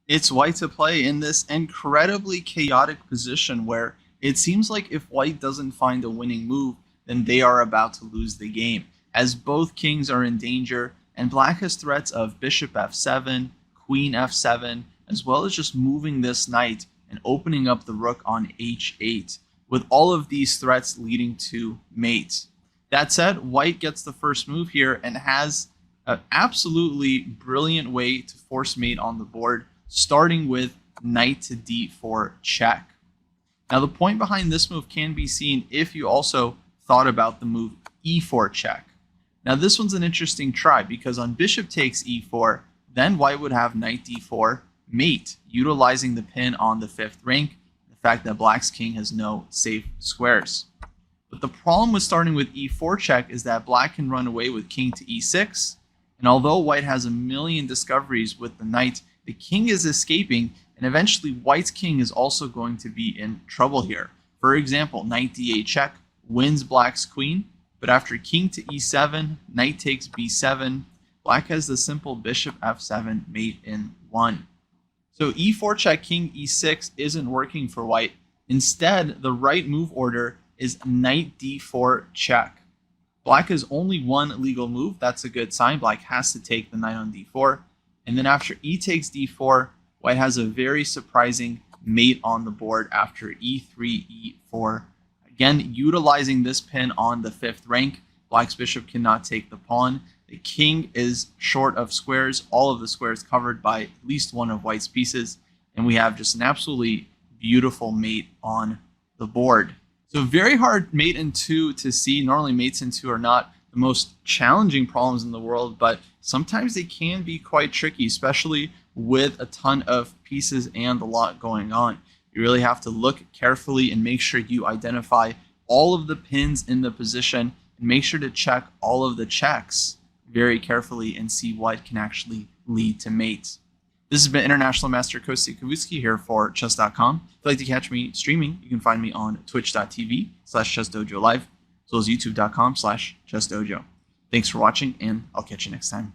It's white to play in this incredibly chaotic position where it seems like if white doesn't find a winning move, then they are about to lose the game, as both kings are in danger, and black has threats of bishop f7, queen f7, as well as just moving this knight and opening up the rook on h8, with all of these threats leading to mate. That said, white gets the first move here and has an absolutely brilliant way to force mate on the board, starting with knight to d4 check. Now the point behind this move can be seen if you also thought about the move e4 check. Now this one's an interesting try because on bishop takes e4, then white would have knight d4 mate, utilizing the pin on the fifth rank, the fact that black's king has no safe squares. But the problem with starting with e4 check is that black can run away with king to e6, and although white has a million discoveries with the knight, the king is escaping, and eventually white's king is also going to be in trouble here. For example, knight d8 check wins black's queen, but after king to e7, knight takes b7, black has the simple bishop f7 mate in 1. So e4 check king e6 isn't working for white. Instead, the right move order is knight d4 check. Black has only one legal move. That's a good sign. Black has to take the knight on d4. And then after e takes d4, white has a very surprising mate on the board after e3, e4. Again, utilizing this pin on the fifth rank, black's bishop cannot take the pawn. The king is short of squares, all of the squares covered by at least one of white's pieces. And we have just an absolutely beautiful mate on the board. So very hard mate in 2 to see. Normally mates in 2 are not the most challenging problems in the world, but sometimes they can be quite tricky, especially with a ton of pieces and a lot going on. You really have to look carefully and make sure you identify all of the pins in the position and make sure to check all of the checks very carefully and see what can actually lead to mates. This has been International Master Kostya Kavutskiy here for chess.com. If you'd like to catch me streaming, you can find me on twitch.tv/chessdojo live, as well as youtube.com/chessdojo. Thanks for watching, and I'll catch you next time.